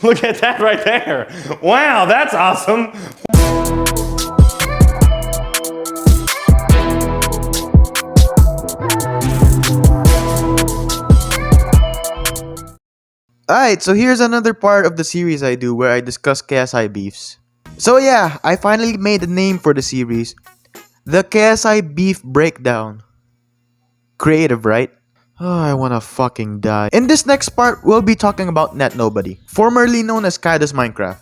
Look at that right there. Wow, that's awesome. Alright, so here's another part of the series I do where I discuss KSI beefs. So yeah, I finally made a name for the series. The KSI Beef Breakdown. Creative, right? Oh, I wanna fucking die. In this next part, we'll be talking about NetNobody, formerly known as Kaida's Minecraft.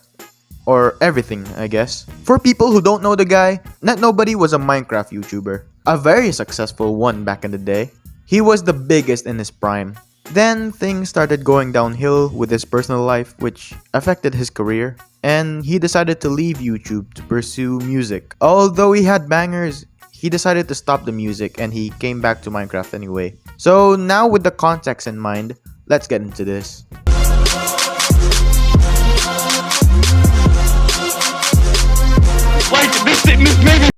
Or everything, I guess. For people who don't know the guy, NetNobody was a Minecraft YouTuber. A very successful one back in the day. He was the biggest in his prime. Then things started going downhill with his personal life, which affected his career. And he decided to leave YouTube to pursue music. Although he had bangers, he decided to stop the music and he came back to Minecraft anyway. So now with the context in mind, let's get into this. Like, this maybe.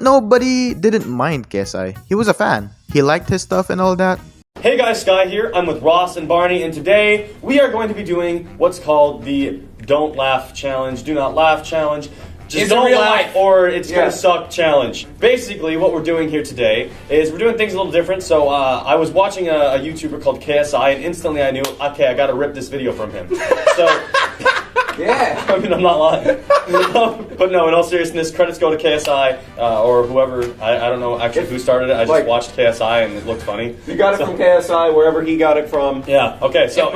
Nobody didn't mind KSI. He was a fan. He liked his stuff and all that. Hey guys, Sky here. I'm with Ross and Barney, and today we are going to be doing what's called the Don't Laugh Challenge, Do Not Laugh Challenge. Just don't laugh or it's gonna suck challenge. Basically, what we're doing here today is we're doing things a little different. So I was watching a YouTuber called KSI, and instantly I knew, okay, I gotta rip this video from him. So, Yeah. I mean, I'm not lying. But no, in all seriousness, credits go to KSI or whoever. I don't know actually who started it. I just watched KSI and it looked funny. You got it from KSI, wherever he got it from. Yeah, okay, so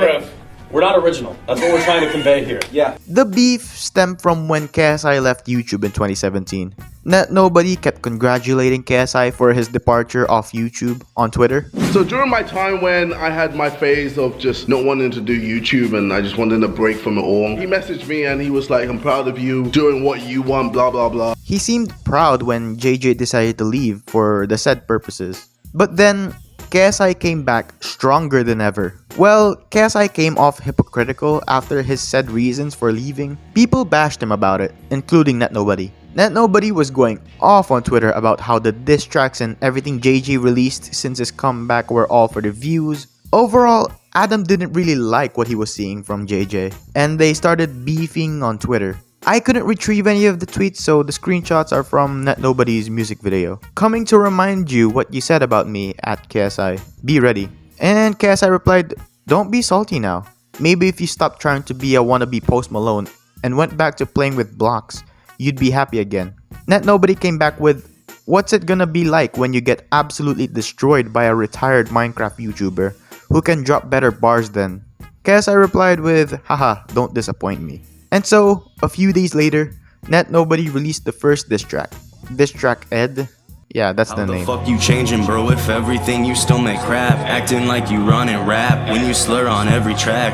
we're not original. That's what we're trying to convey here. Yeah. The beef stemmed from when KSI left YouTube in 2017. Nobody kept congratulating KSI for his departure off YouTube on Twitter. So during my time when I had my phase of just not wanting to do YouTube and I just wanted a break from it all, he messaged me and he was like, I'm proud of you doing what you want, blah, blah, blah. He seemed proud when JJ decided to leave for the said purposes. But then, KSI came back stronger than ever. Well, KSI came off hypocritical after his said reasons for leaving. People bashed him about it, including NetNobody. NetNobody was going off on Twitter about how the diss tracks and everything JJ released since his comeback were all for the views. Overall, Adam didn't really like what he was seeing from JJ, and they started beefing on Twitter. I couldn't retrieve any of the tweets, so the screenshots are from NetNobody's music video. Coming to remind you what you said about me at KSI. Be ready. And KSI replied, don't be salty now. Maybe if you stopped trying to be a wannabe Post Malone and went back to playing with blocks, you'd be happy again. NetNobody came back with, what's it gonna be like when you get absolutely destroyed by a retired Minecraft YouTuber who can drop better bars than? KSI replied with, haha, don't disappoint me. And so, a few days later, NetNobody released the first diss track. Diss track Ed? Yeah, that's the name. How the fuck you changing, bro? If everything you still make crap, acting like you run and rap when you slur on every track.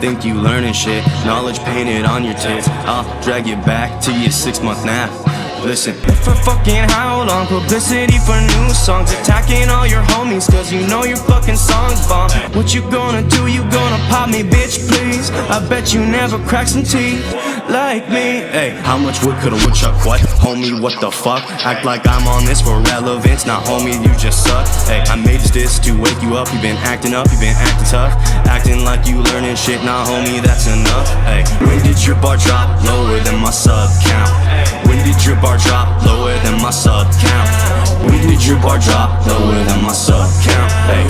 Think you learning shit, knowledge painted on your tits. I'll drag you back to your 6-month nap. Listen, for fucking how long? Publicity for new songs, attacking all your homies cause you know your fucking songs bomb. What you gonna do? You gonna pop me, bitch, please? I bet you never crack some teeth like me. Hey, how much wood could a woodchuck what? Homie, what the fuck? Act like I'm on this for relevance, nah homie, you just suck. Hey, I made this to wake you up, you been acting up, you been acting tough, acting like you learning shit, nah homie, that's enough. Hey, when did your bar drop lower than my sub count? When did your bar drop lower than my sub count? When did your bar drop lower than my sub count? Hey.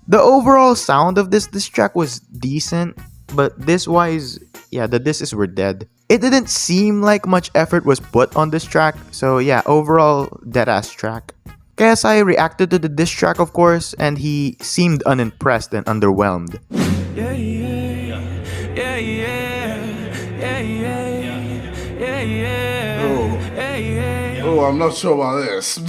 The overall sound of this diss track was decent, but diss-wise, yeah, the disses were dead. It didn't seem like much effort was put on this track, so yeah, overall, dead-ass track. KSI reacted to the diss track, of course, and he seemed unimpressed and underwhelmed. Yeah, yeah, yeah, yeah, yeah, yeah. Oh, I'm not sure about this.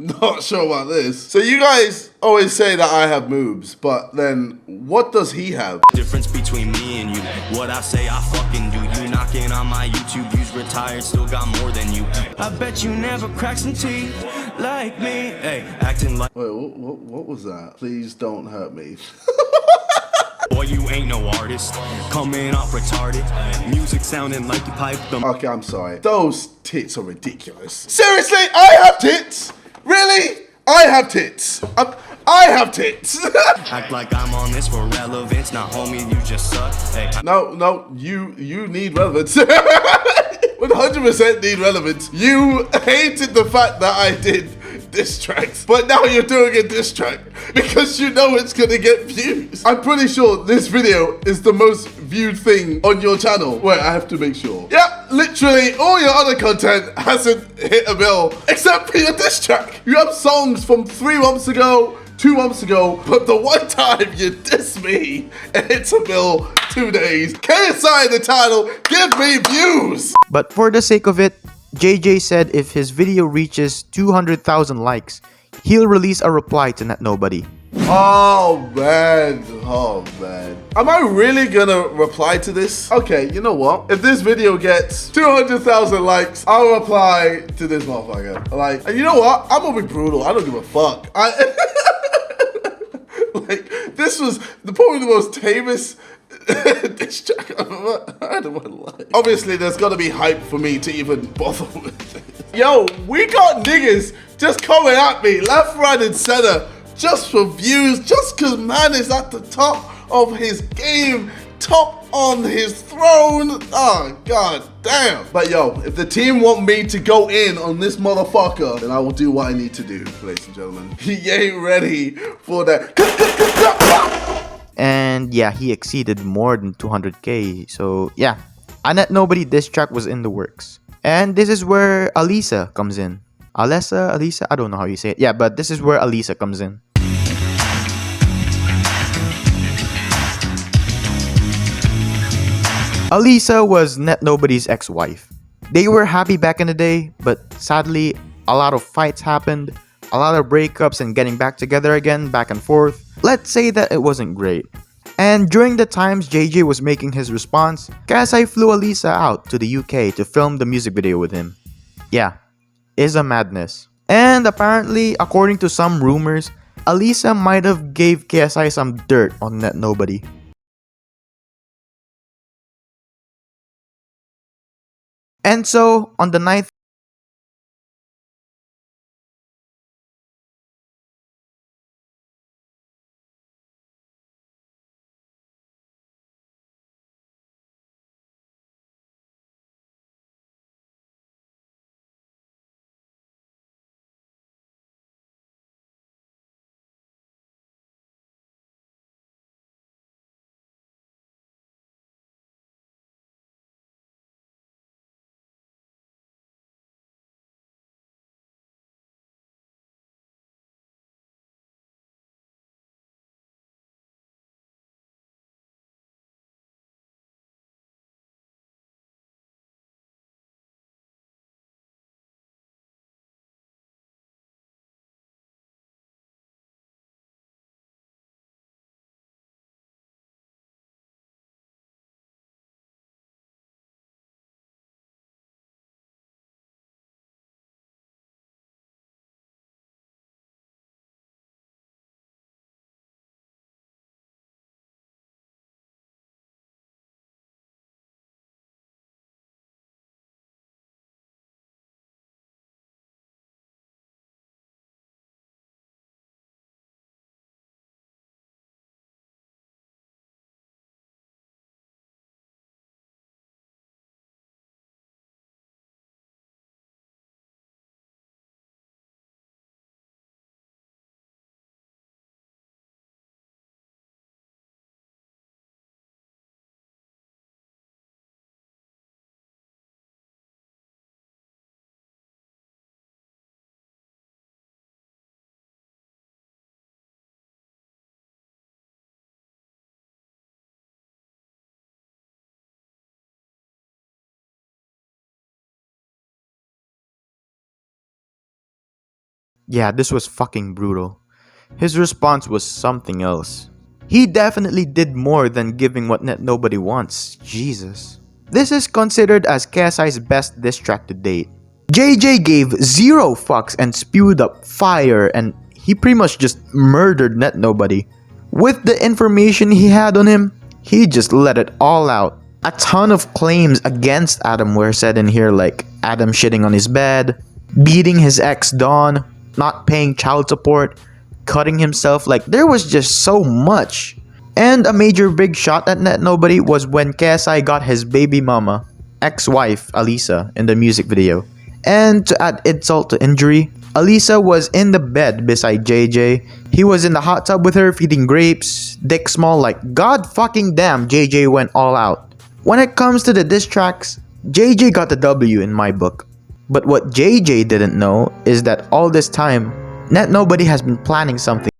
Not sure about this. So you guys always say that I have moves, but then what does he have? Difference between me and you. What I say I fucking do. You knocking on my YouTube views, retired, still got more than you. I bet you never crack some teeth like me. Hey, acting like. Wait, what was that? Please don't hurt me. Boy, you ain't no artist. Coming off retarded. Music sounding like you piped them. Okay, I'm sorry. Those tits are ridiculous. Seriously, I have tits? Really? I have tits. I have tits. Act like I'm on this for relevance. Nah, homie, you just suck. Hey. No, you need relevance. 100% need relevance. You hated the fact that I did diss tracks, but now you're doing a diss track because you know it's gonna get views. I'm pretty sure this video is the most viewed thing on your channel. Wait, I have to make sure. Yeah, literally all your other content hasn't hit a bill except for your diss track. You have songs from 3 months ago, 2 months ago, but the one time you diss me, it's a bill 2 days. KSI in the title, give me views! But for the sake of it, JJ said if his video reaches 200,000 likes, he'll release a reply to NetNobody. Oh man. Am I really gonna reply to this? Okay, you know what? If this video gets 200,000 likes, I'll reply to this motherfucker. Like, and you know what? I'm gonna be brutal. I don't give a fuck. Like, this was probably the most tamest diss track I've ever heard in my life. Obviously, there's gotta be hype for me to even bother with it. Yo, we got niggas just coming at me left, right, and center just for views, just cause man is at the top of his game, top on his throne. Oh, god damn. But yo, if the team want me to go in on this motherfucker, then I will do what I need to do, ladies and gentlemen. He ain't ready for that. And yeah, he exceeded more than 200k. So yeah, a NetNobody diss track was in the works. And this is where Alesa comes in. Alesa, I don't know how you say it. Yeah, but this is where Alesa comes in. Alesa was NetNobody's ex-wife. They were happy back in the day, but sadly, a lot of fights happened, a lot of breakups and getting back together again, back and forth. Let's say that it wasn't great. And during the times JJ was making his response, KSI flew Alesa out to the UK to film the music video with him. Yeah, is a madness. And apparently, according to some rumors, Alesa might have gave KSI some dirt on NetNobody. And so, on the 9th Yeah, this was fucking brutal. His response was something else. He definitely did more than giving what NetNobody wants. Jesus. This is considered as KSI's best diss track to date. JJ gave 0 fucks and spewed up fire, and he pretty much just murdered NetNobody. With the information he had on him, he just let it all out. A ton of claims against Adam were said in here, like Adam shitting on his bed, beating his ex Dawn, not paying child support, cutting himself. Like, there was just so much. And a major big shot at NetNobody was when KSI got his baby mama, ex-wife Alesa, in the music video. And to add insult to injury, Alesa was in the bed beside JJ. He was in the hot tub with her, feeding grapes, dick small. Like, god fucking damn, JJ went all out. When it comes to the diss tracks, JJ got the W in my book. But what JJ didn't know is that all this time, NetNobody has been planning something.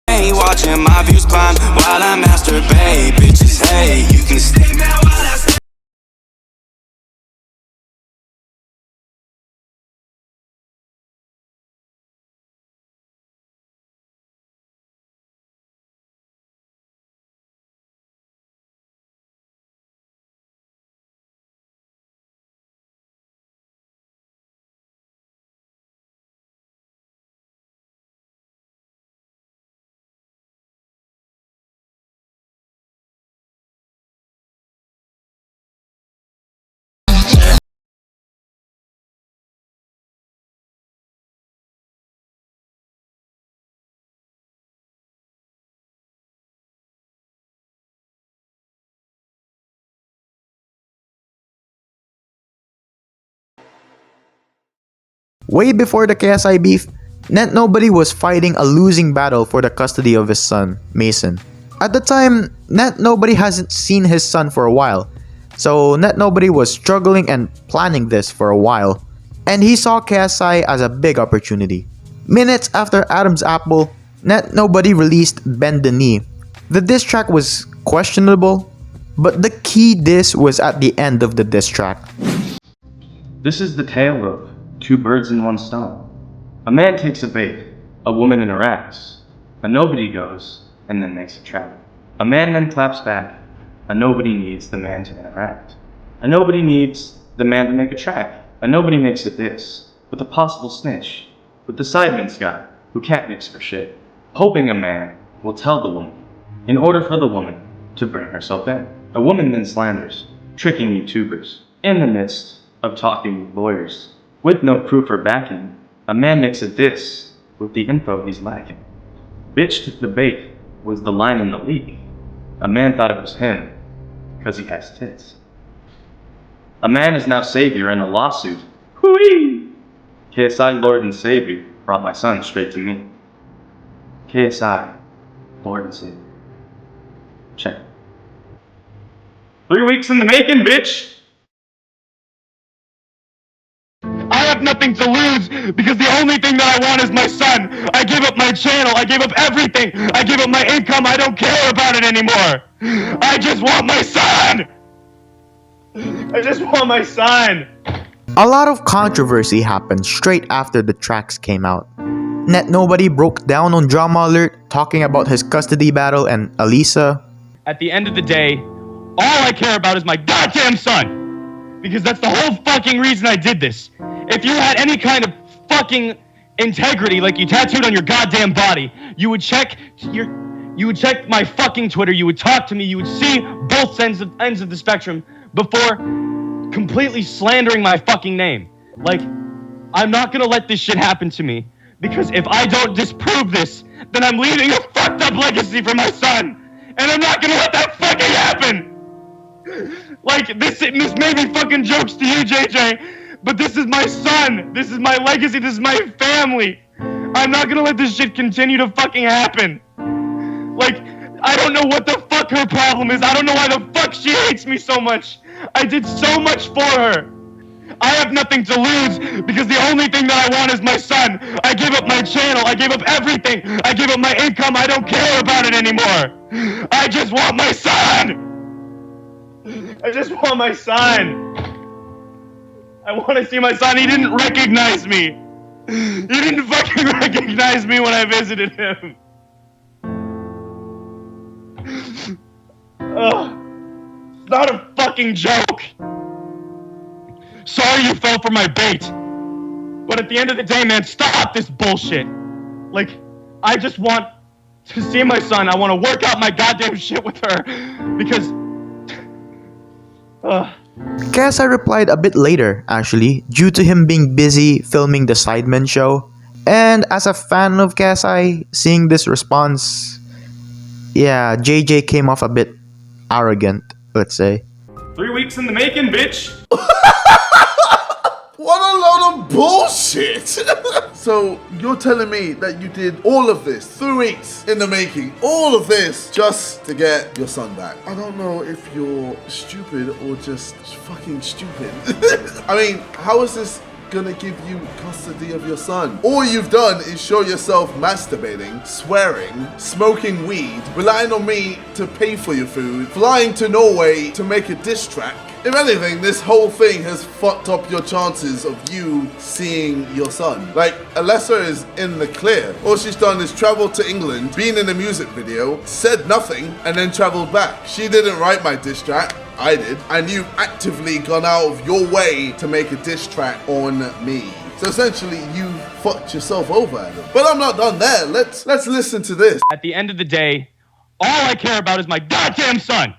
Ain't watching my views climb while I masturbate. Bitches, hey, you can stay mad while I stay. Way before the KSI beef, NetNobody was fighting a losing battle for the custody of his son, Mason. At the time, NetNobody hasn't seen his son for a while, so NetNobody was struggling and planning this for a while, and he saw KSI as a big opportunity. Minutes after Adam's Apple, NetNobody released Bend the Knee. The diss track was questionable, but the key diss was at the end of the diss track. This is the tale of two birds in one stone. A man takes a bait, a woman interacts. A nobody goes, and then makes a trap. A man then claps back. A nobody needs the man to interact. A nobody needs the man to make a track. A nobody makes a diss, with a possible snitch, with the sideman's guy, who can't mix for shit, hoping a man will tell the woman, in order for the woman to bring herself in. A woman then slanders, tricking YouTubers, in the midst of talking with lawyers. With no proof or backing, a man makes a diss with the info he's lacking. Bitch took the bait was the line in the leak. A man thought it was him, because he has tits. A man is now savior in a lawsuit. Hooey! KSI, Lord and Savior, brought my son straight to me. KSI, Lord and Savior. Check. 3 weeks in the making, bitch! I have nothing to lose because the only thing that I want is my son. I gave up my channel. I gave up everything. I gave up my income. I don't care about it anymore. I just want my son. I just want my son. A lot of controversy happened straight after the tracks came out. NetNobody broke down on Drama Alert, talking about his custody battle and Alesa. At the end of the day, all I care about is my goddamn son. Because that's the whole fucking reason I did this. If you had any kind of fucking integrity like you tattooed on your goddamn body, you would check my fucking Twitter, you would talk to me, you would see both ends of the spectrum before completely slandering my fucking name. Like, I'm not gonna let this shit happen to me, because if I don't disprove this, then I'm leaving a fucked up legacy for my son, and I'm not gonna let that fucking happen. Like, this may be fucking jokes to you, JJ, but this is my son, this is my legacy, this is my family. I'm not gonna let this shit continue to fucking happen. Like, I don't know what the fuck her problem is. I don't know why the fuck she hates me so much. I did so much for her. I have nothing to lose because the only thing that I want is my son. I gave up my channel. I gave up everything. I gave up my income. I don't care about it anymore. I just want my son. I just want my son. I want to see my son. He didn't recognize me. He didn't fucking recognize me when I visited him. Ugh. It's not a fucking joke. Sorry you fell for my bait. But at the end of the day, man, stop this bullshit. Like, I just want to see my son. I want to work out my goddamn shit with her. Because... KSI replied a bit later, actually, due to him being busy filming the Sidemen show. And as a fan of KSI, seeing this response, yeah, JJ came off a bit arrogant, let's say. 3 weeks in the making, bitch. What a load of bullshit! So, you're telling me that you did all of this, 3 weeks in the making, all of this, just to get your son back. I don't know if you're stupid or just fucking stupid. I mean, how is this gonna give you custody of your son? All you've done is show yourself masturbating, swearing, smoking weed, relying on me to pay for your food, flying to Norway to make a diss track. If anything, this whole thing has fucked up your chances of you seeing your son. Like, Alesa is in the clear. All she's done is travel to England, been in a music video, said nothing, and then traveled back. She didn't write my diss track. I did. And you've actively gone out of your way to make a diss track on me. So essentially, you fucked yourself over, Adam. But I'm not done there. Let's listen to this. At the end of the day, all I care about is my goddamn son.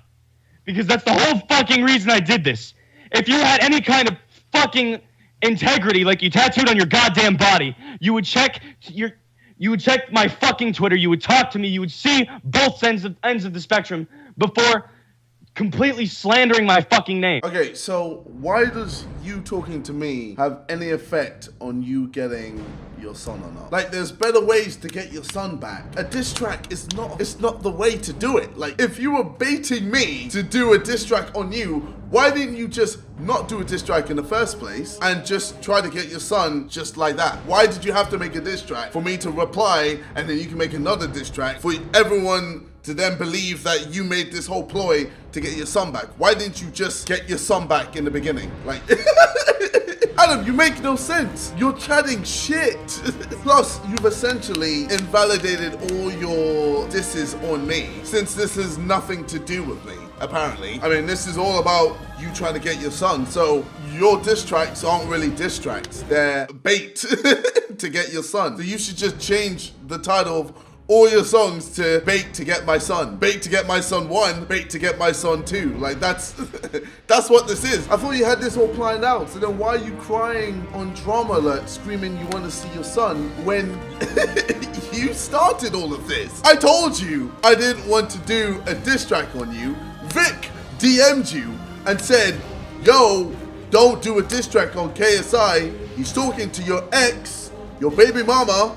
Because that's the whole fucking reason I did this. If you had any kind of fucking integrity like you tattooed on your goddamn body, you would check my fucking Twitter, you would talk to me, you would see both ends of the spectrum before completely slandering my fucking name. Okay, so why does you talking to me have any effect on you getting your son or not? Like, there's better ways to get your son back. A diss track is not the way to do it. Like, if you were baiting me to do a diss track on you, why didn't you just not do a diss track in the first place and just try to get your son just like that? Why did you have to make a diss track for me to reply and then you can make another diss track for everyone to then believe that you made this whole ploy to get your son back? Why didn't you just get your son back in the beginning? Like, Adam, you make no sense. You're chatting shit. Plus, you've essentially invalidated all your disses on me, since this has nothing to do with me, apparently. I mean, this is all about you trying to get your son. So your diss tracks aren't really diss tracks. They're bait to get your son. So you should just change the title of all your songs to Bait to Get My Son. Bait to Get My Son 1, Bait to Get My Son 2. Like, that's that's what this is. I thought you had this all planned out. So then why are you crying on Drama Alert, screaming you want to see your son when you started all of this? I told you I didn't want to do a diss track on you. Vic DM'd you and said, yo, don't do a diss track on KSI. He's talking to your ex, your baby mama.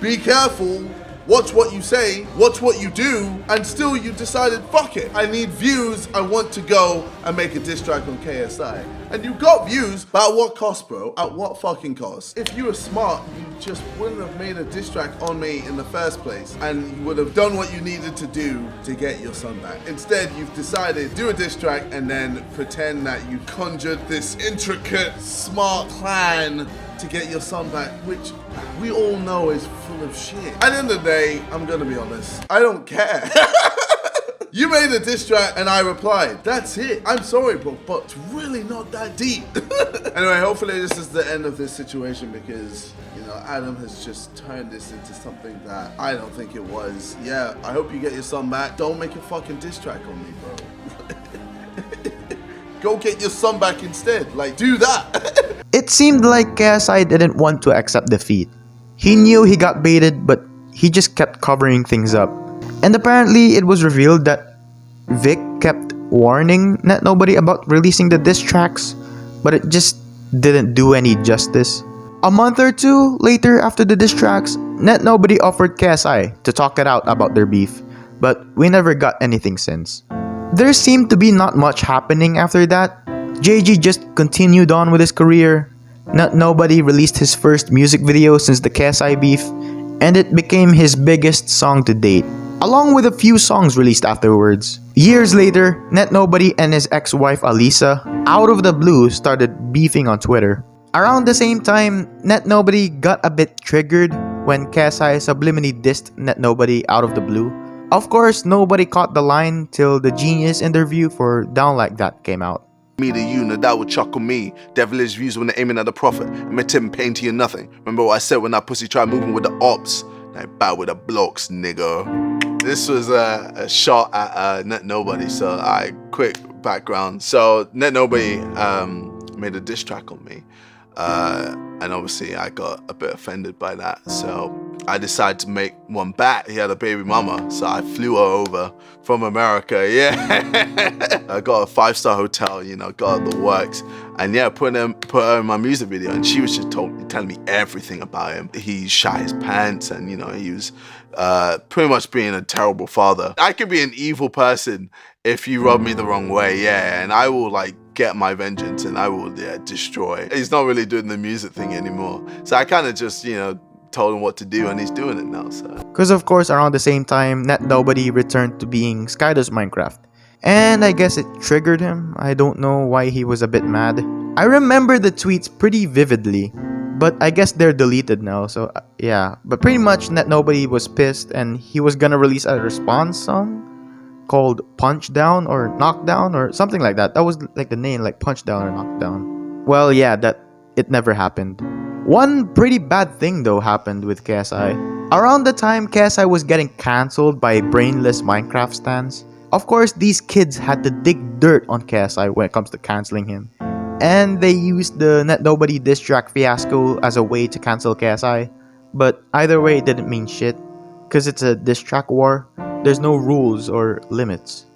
Be careful. Watch what you say, watch what you do, and still you decided, fuck it. I need views, I want to go and make a diss track on KSI. And you got views, but at what cost, bro? At what fucking cost? If you were smart, you just wouldn't have made a diss track on me in the first place, and you would have done what you needed to do to get your son back. Instead, you've decided to do a diss track and then pretend that you conjured this intricate, smart plan to get your son back, which we all know is full of shit. At the end of the day, I'm gonna be honest, I don't care. You made a diss track and I replied. That's it. I'm sorry, bro, but it's really not that deep. Anyway, hopefully this is the end of this situation because, you know, Adam has just turned this into something that I don't think it was. Yeah, I hope you get your son back. Don't make a fucking diss track on me, bro. Go get your son back instead. Like, do that. It seemed like KSI didn't want to accept defeat. He knew he got baited, but he just kept covering things up. And apparently, it was revealed that Vic kept warning NetNobody about releasing the diss tracks, but it just didn't do any justice. A month or two later after the diss tracks, NetNobody offered KSI to talk it out about their beef, but we never got anything since. There seemed to be not much happening after that. JG just continued on with his career. NetNobody released his first music video since the KSI beef, and it became his biggest song to date, along with a few songs released afterwards. Years later, NetNobody and his ex-wife Alesa, out of the blue, started beefing on Twitter. Around the same time, NetNobody got a bit triggered when KSI subliminally dissed NetNobody out of the blue. Of course, nobody caught the line till the Genius interview for Down Like That came out. Me the unit that would chuckle me. Devilish views when they're aiming at the prophet. Met him pain to you nothing. Remember what I said when that pussy tried moving with the ops? Now bow with the blocks, nigga. This was a shot at NetNobody, so quick background. So NetNobody made a diss track on me. And obviously I got a bit offended by that, so I decided to make one back. He had a baby mama, so I flew her over from America, yeah. I got a 5-star hotel, you know, got the works, and yeah, put her in my music video, and she was just telling me everything about him. He shot his pants, and you know, he was pretty much being a terrible father. I could be an evil person if you rub me the wrong way, yeah, and I will like get my vengeance and I will destroy. He's not really doing the music thing anymore, so I kind of just, you know, told him what to do and he's doing it now. So because of course around the same time, NetNobody returned to being Skydo's Minecraft, and I guess it triggered him. I don't know why he was a bit mad. I remember the tweets pretty vividly, but I guess they're deleted now, so yeah. But pretty much NetNobody was pissed and he was gonna release a response song called Punch Down or Knockdown or something like that. That was like the name, like Punch Down or Knockdown. Well, yeah, it never happened. One pretty bad thing though happened with KSI. Around the time KSI was getting cancelled by brainless Minecraft stans, of course these kids had to dig dirt on KSI when it comes to cancelling him. And they used the NetNobody diss track fiasco as a way to cancel KSI. But either way, it didn't mean shit, because it's a diss track war. There's no rules or limits.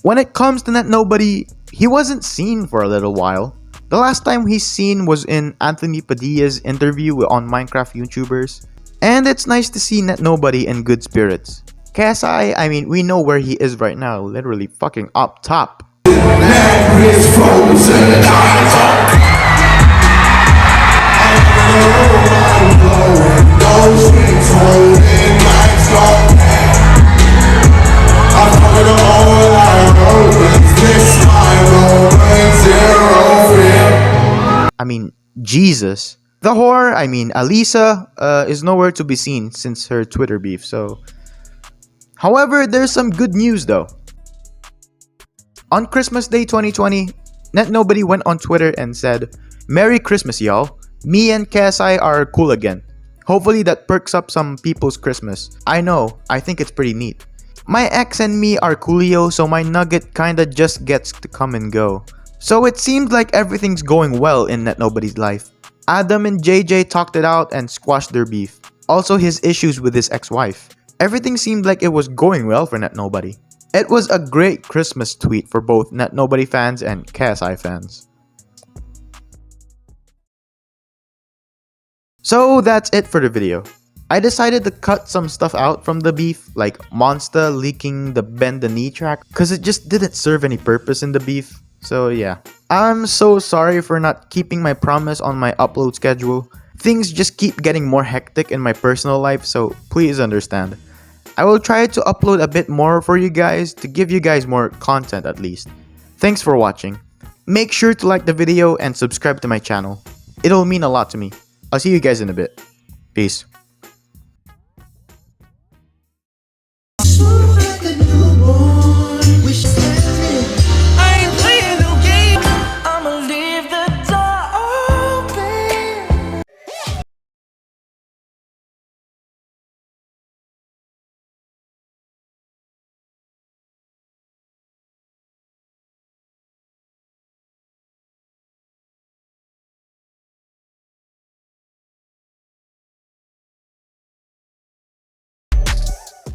When it comes to NetNobody, he wasn't seen for a little while. The last time he's seen was in Anthony Padilla's interview on Minecraft YouTubers. And it's nice to see NetNobody in good spirits. KSI, I mean, we know where he is right now, literally fucking up top. I mean, Jesus. The whore, I mean, Alesa, is nowhere to be seen since her Twitter beef, so... However, there's some good news though. On Christmas Day 2020, NetNobody went on Twitter and said, "Merry Christmas, y'all. Me and KSI are cool again. Hopefully that perks up some people's Christmas. I know, I think it's pretty neat. My ex and me are coolio, so my nugget kinda just gets to come and go. So it seems like everything's going well in NetNobody's life. Adam and JJ talked it out and squashed their beef. Also his issues with his ex-wife. Everything seemed like it was going well for NetNobody. It was a great Christmas tweet for both NetNobody fans and KSI fans." So that's it for the video. I decided to cut some stuff out from the beef, like Monsta leaking the Bend the Knee track, cause it just didn't serve any purpose in the beef. So yeah. I'm so sorry for not keeping my promise on my upload schedule. Things just keep getting more hectic in my personal life, so please understand. I will try to upload a bit more for you guys to give you guys more content at least. Thanks for watching. Make sure to like the video and subscribe to my channel. It'll mean a lot to me. I'll see you guys in a bit. Peace.